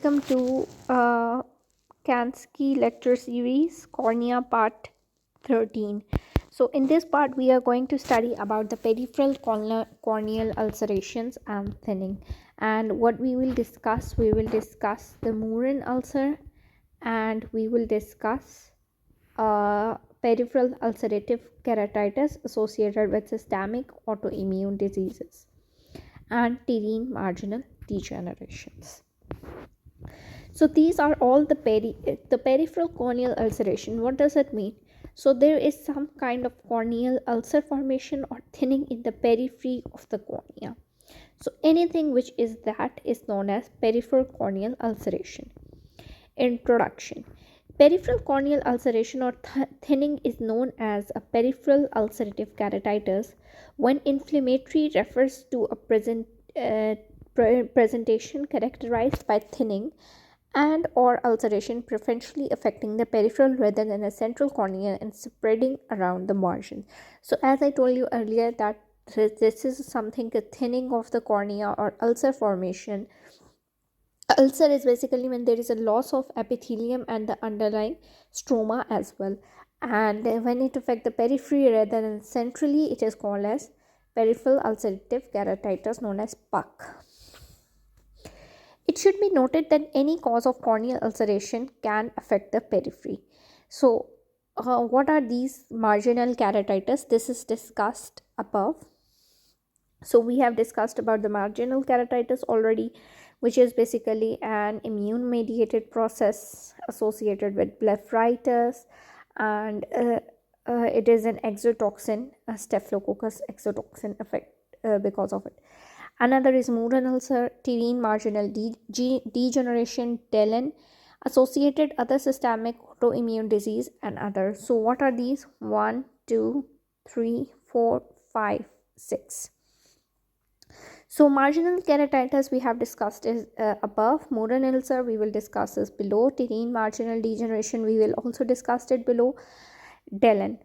Welcome to Kanski lecture series, Cornea part 13. So, in this part, we are going to study about the peripheral corneal ulcerations and thinning. And what we will discuss the Moran ulcer, and we will discuss peripheral ulcerative keratitis associated with systemic autoimmune diseases and terine marginal degenerations. So these are all the peripheral corneal ulceration. What does it mean? So there is some kind of corneal ulcer formation or thinning in the periphery of the cornea. So anything which is that is known as peripheral corneal ulceration. Introduction. Peripheral corneal ulceration or thinning is known as a peripheral ulcerative keratitis when inflammatory refers to a uh, presentation characterized by thinning and or ulceration preferentially affecting the peripheral rather than the central cornea and spreading around the margin. So as I told you earlier that this is something a thinning of the cornea or ulcer formation. Ulcer is basically when there is a loss of epithelium and the underlying stroma as well, and when it affects the periphery rather than centrally, it is called as peripheral ulcerative keratitis known as PUC. It should be noted that any cause of corneal ulceration can affect the periphery. So, what are these marginal keratitis? This is discussed above. So, we have discussed about the marginal keratitis already, which is basically an immune mediated process associated with blepharitis, and it is an exotoxin, a staphylococcus exotoxin effect because of it. Another is Moran ulcer, terine marginal degeneration, Dellen, associated other systemic autoimmune disease, and others. So, what are these? 1, 2, 3, 4, 5, 6. So, marginal keratitis we have discussed is above. Moran ulcer we will discuss is below. Terine marginal degeneration we will also discuss it below. Dellen.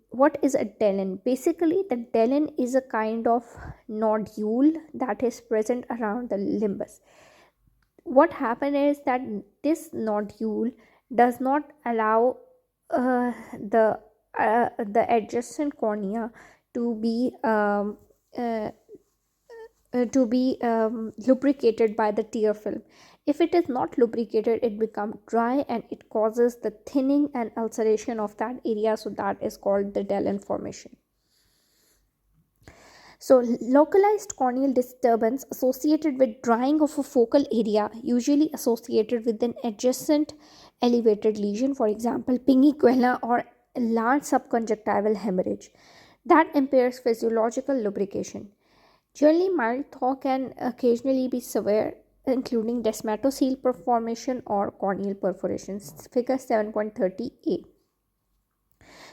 What is a Dellen? Basically, the Dellen is a kind of nodule that is present around the limbus. What happened is that this nodule does not allow the adjacent cornea to be lubricated by the tear film. If it is not lubricated, it becomes dry and it causes the thinning and ulceration of that area. So that is called the Dellen formation. So localized corneal disturbance associated with drying of a focal area, usually associated with an adjacent elevated lesion, for example, pinguicula or large subconjunctival hemorrhage, that impairs physiological lubrication. Generally, mild thaw can occasionally be severe, including desmatocele formation or corneal perforations. Figure 7.30a.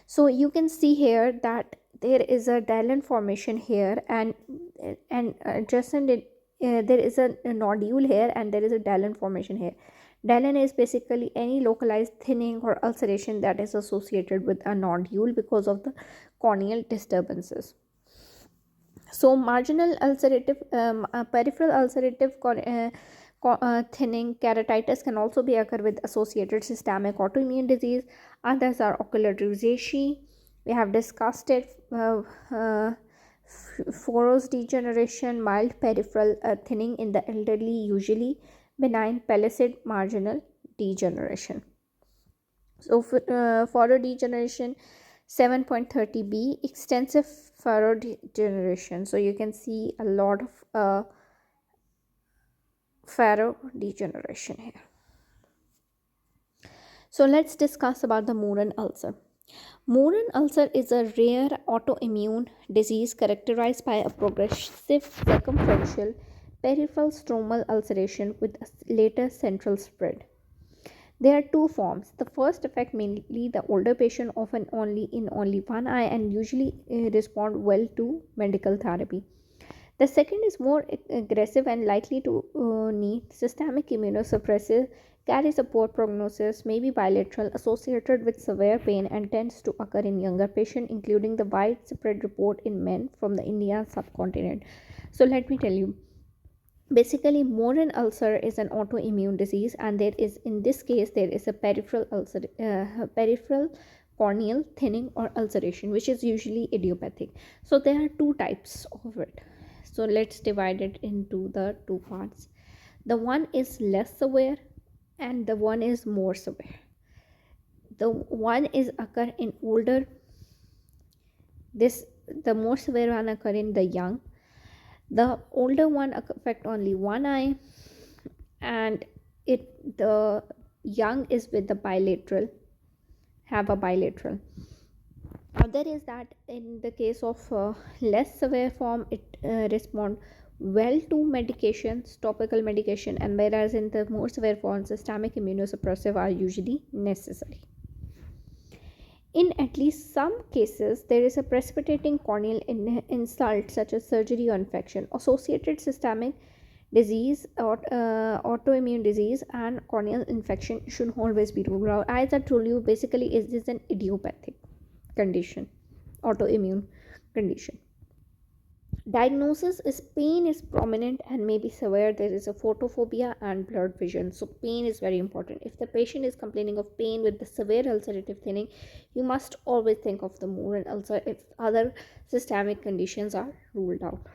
So you can see here that there is a Dellen formation here, and adjacent it, there is a nodule here, and there is a Dellen formation here. Dellen is basically any localized thinning or ulceration that is associated with a nodule because of the corneal disturbances. So marginal ulcerative, peripheral ulcerative thinning keratitis can also be occur with associated systemic autoimmune disease. Others are ocular rosacea. We have discussed it. Furrows degeneration, mild peripheral thinning in the elderly, usually benign pellucid marginal degeneration. So furrow degeneration 7.30b, extensive furrow degeneration. So you can see a lot of furrow degeneration here. So let's discuss about the Moran ulcer. Moran ulcer is a rare autoimmune disease characterized by a progressive circumferential peripheral stromal ulceration with a later central spread. There are two forms. The first affect mainly the older patient, often only one eye, and usually respond well to medical therapy. The second is more aggressive and likely to need systemic immunosuppressive, carries a poor prognosis, may be bilateral, associated with severe pain, and tends to occur in younger patients, including the widespread report in men from the Indian subcontinent. So let me tell you, Basically, Moran ulcer is an autoimmune disease, and there is, in this case, there is a peripheral ulcer, peripheral corneal thinning or ulceration, which is usually idiopathic. So there are two types of it. So let's divide it into the two parts. The one is less severe, and the one is more severe. The one is occur in older. This the more severe one occur in the young. The older one affect only one eye, and the young is with the bilateral, have a bilateral. Other is that in the case of less severe form, it respond well to medications, topical medication, and whereas in the more severe forms, systemic immunosuppressive are usually necessary. In at least some cases, there is a precipitating corneal insult such as surgery or infection. Associated systemic disease or autoimmune disease and corneal infection should always be ruled out. As I told you, basically it is an idiopathic condition, autoimmune condition. Diagnosis is pain is prominent and may be severe. There is a photophobia and blurred vision. So pain is very important. If the patient is complaining of pain with the severe ulcerative thinning, you must always think of the Moran ulcer if other systemic conditions are ruled out.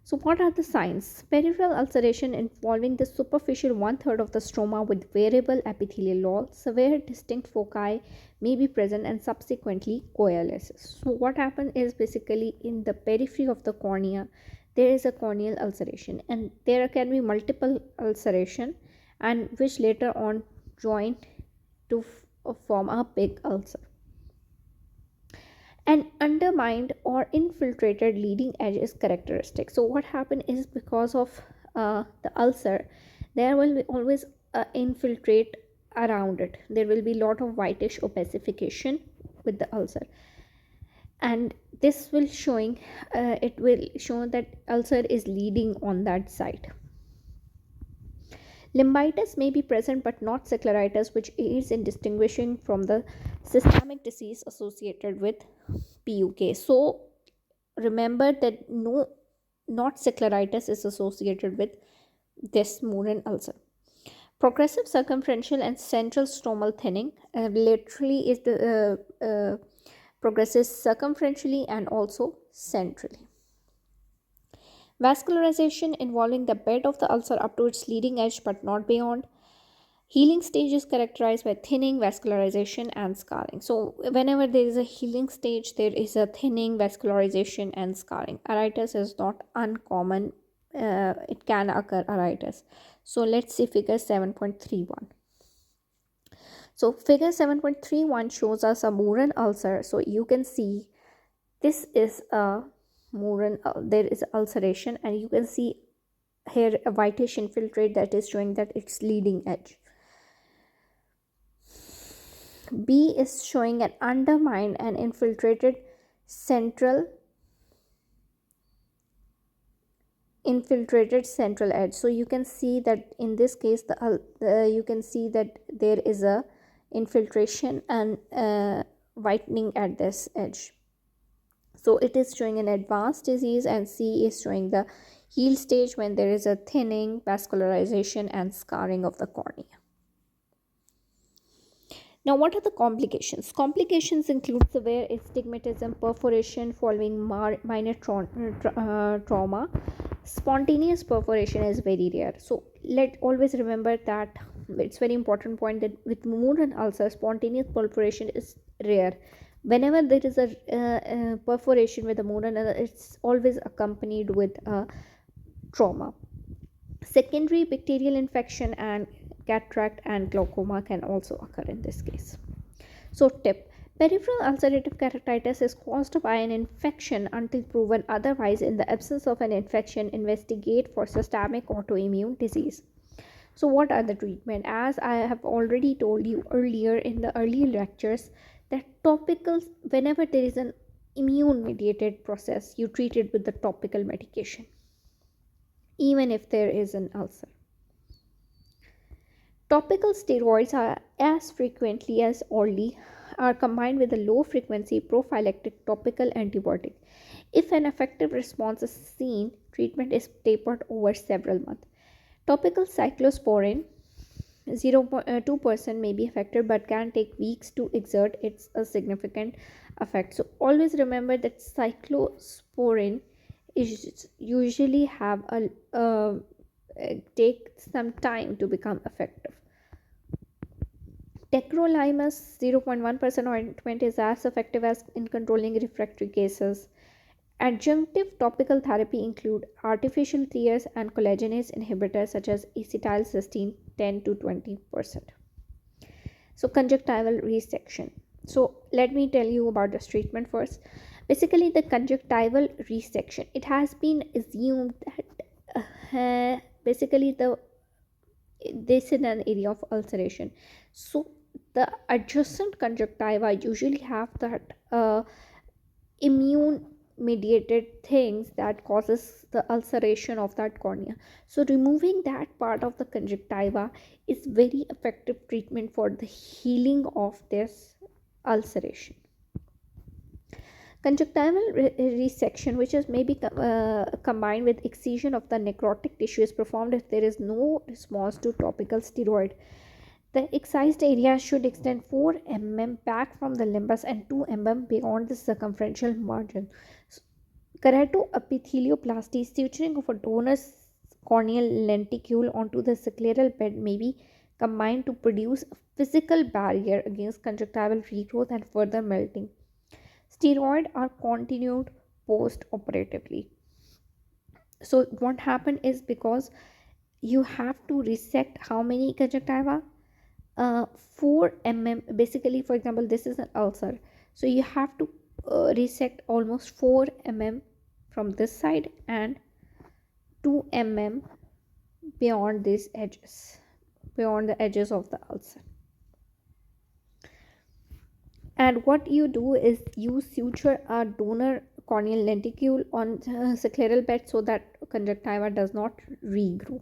So what are the signs? Peripheral ulceration involving the superficial one-third of the stroma with variable epithelial wall. Severe distinct foci may be present and subsequently coalesces. So what happens is basically in the periphery of the cornea, there is a corneal ulceration, and there can be multiple ulceration, and which later on join to form a big ulcer. An undermined or infiltrated leading edge is characteristic. So what happened is because of the ulcer, there will be always infiltrate around it. There will be a lot of whitish opacification with the ulcer, and this will showing it will show that ulcer is leading on that side. Limbitis may be present but not scleritis, which aids in distinguishing from the systemic disease associated with PUK. So remember that not scleritis is associated with this Moran ulcer. Progressive circumferential and central stromal thinning laterally is the progresses circumferentially and also centrally. Vascularization involving the bed of the ulcer up to its leading edge but not beyond. Healing stage is characterized by thinning, vascularization, and scarring. So, whenever there is a healing stage, there is a thinning, vascularization, and scarring. Iritis is not uncommon, it can occur, iritis. So, let's see figure 7.31. So, figure 7.31 shows us a Moran ulcer. So, you can see this is a Moran, there is ulceration, and you can see here a whitish infiltrate that is showing that it's leading edge. B is showing an undermined and infiltrated central edge. So you can see that in this case you can see that there is a infiltration and whitening at this edge. So it is showing an advanced disease, and C is showing the heal stage when there is a thinning, vascularization, and scarring of the cornea. Now, what are the complications? Complications include severe astigmatism, perforation following minor trauma. Spontaneous perforation is very rare. So, let always remember that it's very important point that with Moran ulcer, spontaneous perforation is rare. Whenever there is a perforation with a Moran, it's always accompanied with a trauma. Secondary bacterial infection and cataract and glaucoma can also occur in this case. So tip: peripheral ulcerative keratitis is caused by an infection until proven otherwise. In the absence of an infection, investigate for systemic autoimmune disease. So what are the treatment? As I have already told you earlier in the earlier lectures, that topicals, whenever there is an immune mediated process, you treat it with the topical medication even if there is an ulcer. Topical steroids are as frequently as orally are combined with a low frequency prophylactic topical antibiotic. If an effective response is seen, treatment is tapered over several months. Topical cyclosporin 0.2% may be affected but can take weeks to exert its a significant effect. So always remember that cyclosporin is usually have a take some time to become effective. Tacrolimus 0.1% ointment is as effective as in controlling refractory cases. Adjunctive topical therapy include artificial tears and collagenase inhibitors such as acetylcysteine 10 to 20%. So conjunctival resection. So let me tell you about this treatment first. Basically, the conjunctival resection. It has been assumed that basically this is an area of ulceration. So the adjacent conjunctiva usually have that immune mediated things that causes the ulceration of that cornea. So removing that part of the conjunctiva is very effective treatment for the healing of this ulceration. Conjunctival resection, which is maybe combined with excision of the necrotic tissue, is performed if there is no response to topical steroid. The excised area should extend 4 mm back from the limbus and 2 mm beyond the circumferential margin. Keratoepithelioplasty, suturing of a donor's corneal lenticule onto the scleral bed, may be combined to produce a physical barrier against conjunctival regrowth and further melting. Steroids are continued post-operatively. So what happened is, because you have to resect how many conjunctiva, 4 mm. Basically, for example, this is an ulcer, so you have to resect almost 4 mm from this side and 2 mm beyond these edges, beyond the edges of the ulcer. And what you do is you suture a donor corneal lenticule on scleral bed so that conjunctiva does not regrow.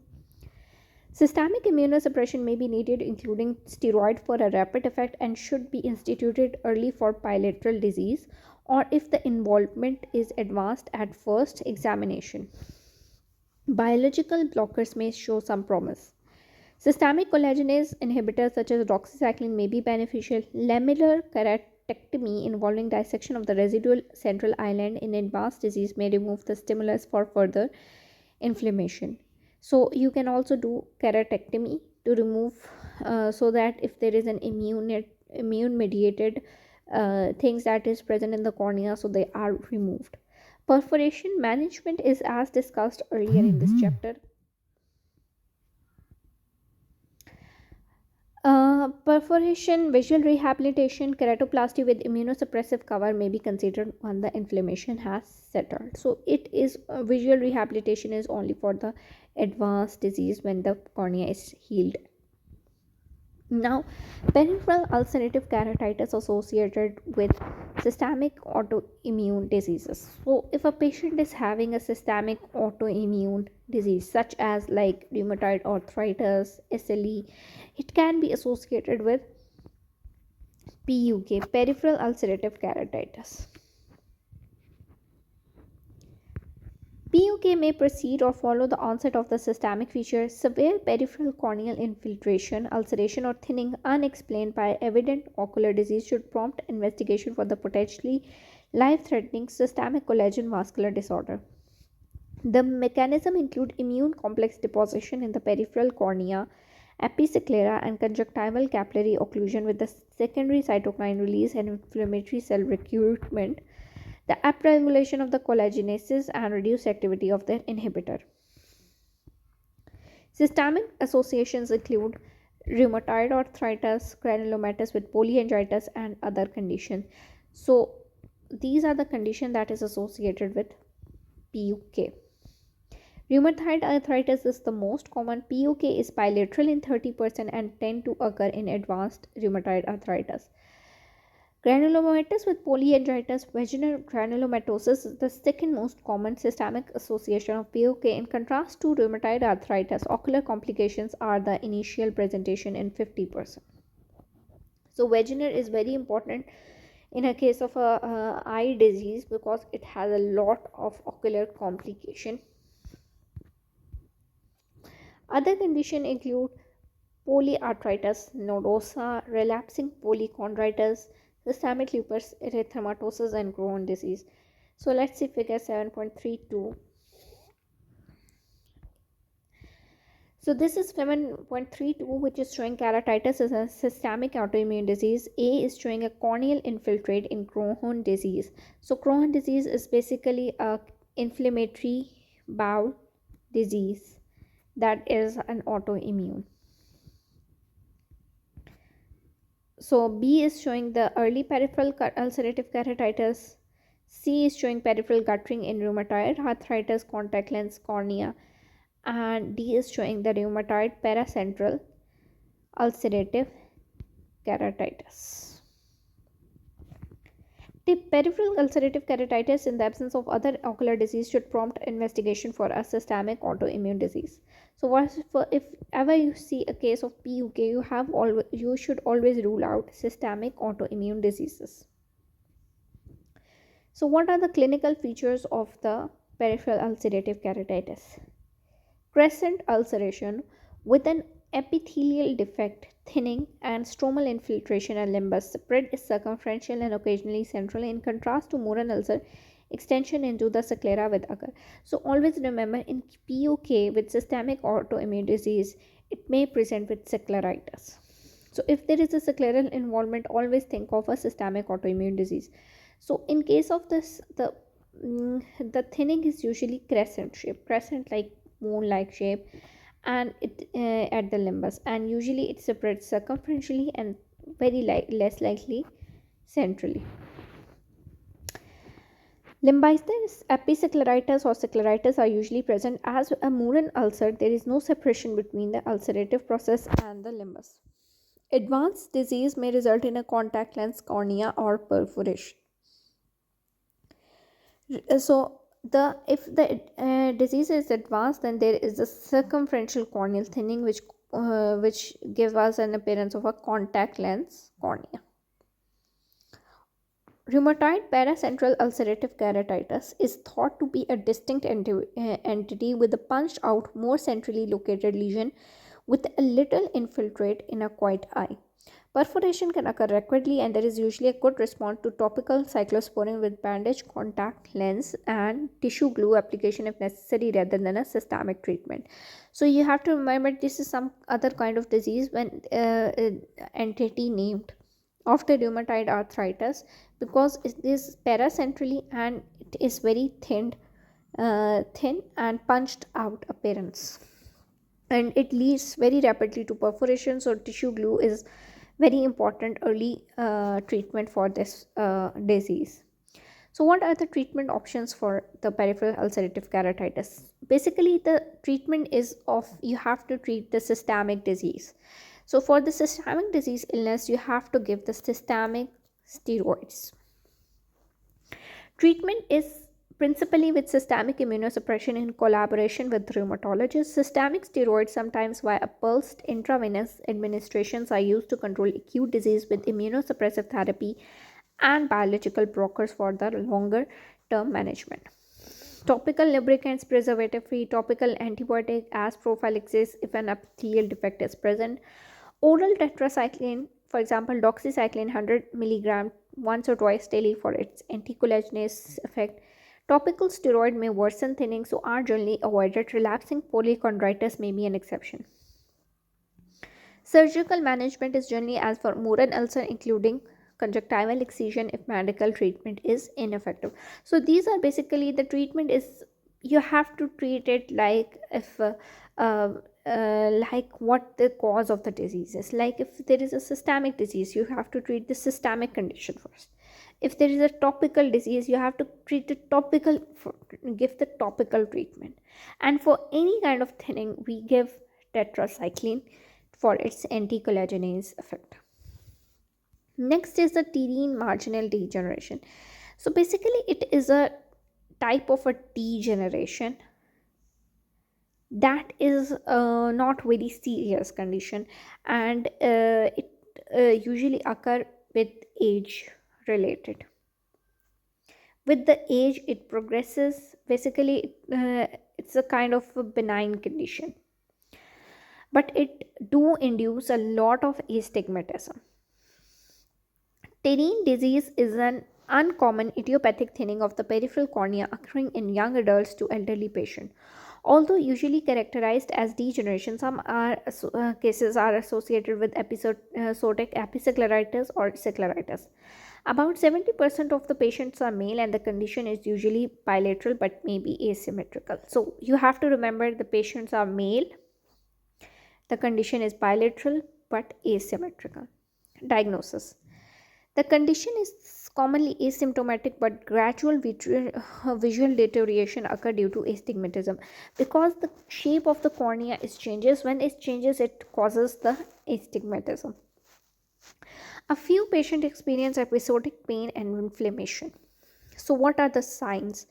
Systemic immunosuppression may be needed, including steroid, for a rapid effect, and should be instituted early for bilateral disease or if the involvement is advanced at first examination. Biological blockers may show some promise. Systemic collagenase inhibitors such as doxycycline may be beneficial. Lamellar keratectomy involving dissection of the residual central island in advanced disease may remove the stimulus for further inflammation. So you can also do keratectomy to remove so that if there is an immune mediated things that is present in the cornea, so they are removed. Perforation management is as discussed earlier in this chapter. Perforation, visual rehabilitation, keratoplasty with immunosuppressive cover may be considered when the inflammation has settled. So it is visual rehabilitation is only for the advanced disease when the cornea is healed. Now, peripheral ulcerative keratitis associated with systemic autoimmune diseases. So, if a patient is having a systemic autoimmune disease such as like rheumatoid arthritis, SLE, it can be associated with PUK, peripheral ulcerative keratitis. PUK may precede or follow the onset of the systemic feature. Severe peripheral corneal infiltration, ulceration, or thinning unexplained by evident ocular disease should prompt investigation for the potentially life-threatening systemic collagen vascular disorder. The mechanism include immune complex deposition in the peripheral cornea, episclera, and conjunctival capillary occlusion with the secondary cytokine release and inflammatory cell recruitment, the upregulation of the collagenases, and reduced activity of the inhibitor. Systemic associations include rheumatoid arthritis, granulomatous with polyangiitis, and other conditions. So these are the conditions that is associated with PUK. Rheumatoid arthritis is the most common. PUK is bilateral in 30% and tend to occur in advanced rheumatoid arthritis. Granulomatous with polyangiitis, vaginal granulomatosis is the second most common systemic association of PUK. In contrast to rheumatoid arthritis, ocular complications are the initial presentation in 50%. So vaginal is very important in a case of a eye disease, because it has a lot of ocular complication. Other conditions include polyarthritis nodosa, relapsing polychondritis, systemic lupus erythematosus, and Crohn's disease. So let's see figure 7.32. So this is 7.32, which is showing keratitis as a systemic autoimmune disease. A is showing a corneal infiltrate in Crohn's disease. So Crohn's disease is basically a inflammatory bowel disease that is an autoimmune. So B is showing the early peripheral ulcerative keratitis. C is showing peripheral guttering in rheumatoid arthritis, contact lens, cornea. And D is showing the rheumatoid paracentral ulcerative keratitis. The peripheral ulcerative keratitis in the absence of other ocular disease should prompt investigation for a systemic autoimmune disease. So if ever you see a case of PUK, you should always rule out systemic autoimmune diseases. So what are the clinical features of the peripheral ulcerative keratitis? Crescent ulceration with an epithelial defect, thinning, and stromal infiltration and limbus. Spread is circumferential and occasionally central. In contrast to Moran ulcer, extension into the sclera with occur. So always remember, in PUK with systemic autoimmune disease, it may present with scleritis. So if there is a scleral involvement, always think of a systemic autoimmune disease. So in case of this, the thinning is usually crescent shape, crescent like moon like shape, and it at the limbus, and usually it separates circumferentially and very less likely centrally. Limbitis, episcleritis or scleritis are usually present. As a Moran ulcer, there is no separation between the ulcerative process and the limbus. Advanced disease may result in a contact lens, cornea, or perforation. So if the disease is advanced, then there is a circumferential corneal thinning, which gives us an appearance of a contact lens cornea. Rheumatoid paracentral ulcerative keratitis is thought to be a distinct entity with a punched out, more centrally located lesion with a little infiltrate in a quiet eye. Perforation can occur rapidly, and there is usually a good response to topical cyclosporin with bandage, contact lens, and tissue glue application if necessary, rather than a systemic treatment. So you have to remember, this is some other kind of disease when entity named after rheumatoid arthritis, because it is paracentrally and it is very thin and punched out appearance, and it leads very rapidly to perforation. So tissue glue is very important early treatment for this disease. So what are the treatment options for the peripheral ulcerative keratitis? Basically, the treatment is of, you have to treat the systemic disease. So for the systemic disease illness, you have to give the systemic steroids. Treatment is principally with systemic immunosuppression in collaboration with rheumatologists. Systemic steroids, sometimes via pulsed intravenous administrations, are used to control acute disease with immunosuppressive therapy and biological blockers for the longer term management. Topical lubricants, preservative free, topical antibiotic as prophylaxis if an epithelial defect is present. Oral tetracycline, for example, doxycycline 100 mg once or twice daily for its anticollagenase effect. Topical steroid may worsen thinning, so are generally avoided. Relapsing polychondritis may be an exception. Surgical management is generally as for Moran ulcer, including conjunctival excision if medical treatment is ineffective. So these are basically the treatment is, you have to treat it like if like what the cause of the disease is. Like if there is a systemic disease, you have to treat the systemic condition first. If there is a topical disease, you have to treat the topical, give the topical treatment. And for any kind of thinning, we give tetracycline for its anticollagenase effect. Next is the terine marginal degeneration. So basically, it is a type of a degeneration that is not very serious condition, and it usually occur with age, related. With the age, it progresses. Basically, it's a kind of a benign condition, but it do induce a lot of astigmatism. Terine disease is an uncommon idiopathic thinning of the peripheral cornea occurring in young adults to elderly patients. Although usually characterized as degeneration, some cases are associated with episodic episcleritis or scleritis. About 70% of the patients are male, and the condition is usually bilateral but may be asymmetrical. So you have to remember the patients are male, the condition is bilateral but asymmetrical. Diagnosis: the condition is commonly asymptomatic, but gradual visual deterioration occur due to astigmatism because the shape of the cornea is changes. When it changes, it causes the astigmatism. A few patients experience episodic pain and inflammation. So, what are the signs?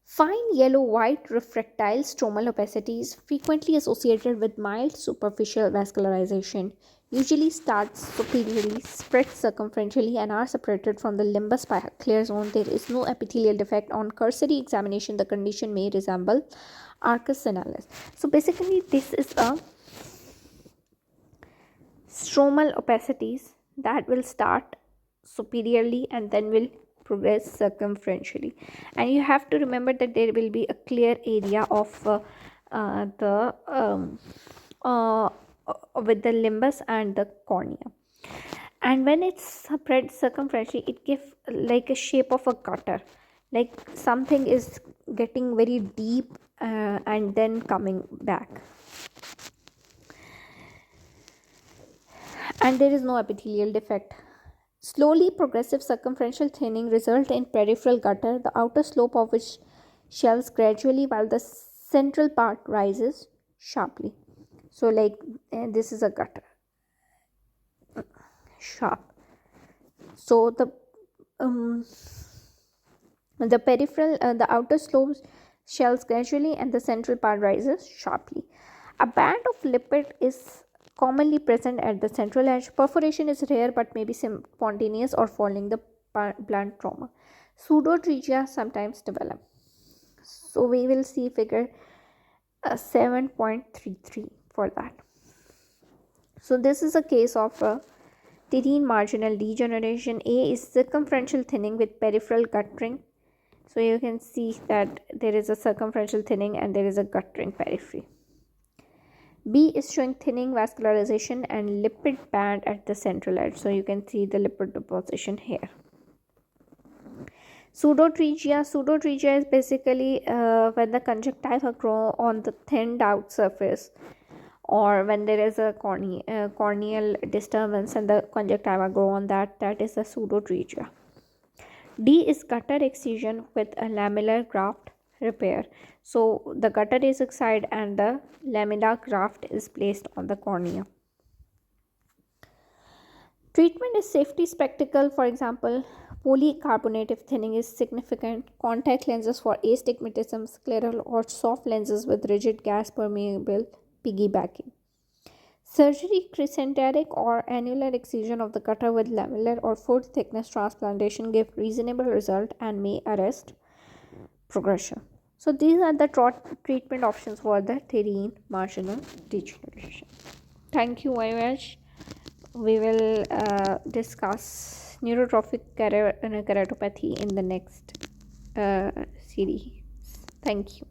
Fine yellow-white refractile stromal opacity is frequently associated with mild superficial vascularization, usually starts superiorly, spreads circumferentially, and are separated from the limbus by a clear zone. There is no epithelial defect. On cursory examination, the condition may resemble arcus senilis. So basically, this is a stromal opacities that will start superiorly and then will progress circumferentially, and you have to remember that there will be a clear area of the uh, with the limbus and the cornea, and when it's spread circumferentially, it gives like a shape of a gutter, like something is getting very deep and then coming back, and there is no epithelial defect. Slowly progressive circumferential thinning results in peripheral gutter, the outer slope of which shelves gradually while the central part rises sharply. So, like this is a gutter, sharp. So the peripheral, the outer slope shelves gradually, and the central part rises sharply. A band of lipid is commonly present at the central edge. Perforation is rare but may be spontaneous or following the blunt trauma. Pseudotrigia sometimes develop. So we will see figure 7.33 for that. So this is a case of a terine marginal degeneration. A is circumferential thinning with peripheral guttering. So you can see that there is a circumferential thinning and there is a guttering periphery. B is showing thinning, vascularization, and lipid band at the central edge. So you can see the lipid deposition here. Pseudotrigia is basically when the conjunctiva grow on the thinned out surface, or when there is a corneal disturbance and the conjunctiva grow on that is a pseudotrigia. D is gutter excision with a lamellar graft repair. So the gutter is excised and the lamella graft is placed on the cornea. Treatment is safety spectacle. For example, polycarbonative thinning is significant. Contact lenses for astigmatism, scleral or soft lenses with rigid gas permeable piggybacking. Surgery, crescenteric or annular excision of the gutter with lamellar or foot thickness transplantation give reasonable result and may arrest progression. So these are the treatment options for the terine marginal degeneration. Thank you very much. We will discuss neurotrophic keratopathy in the next series. Thank you.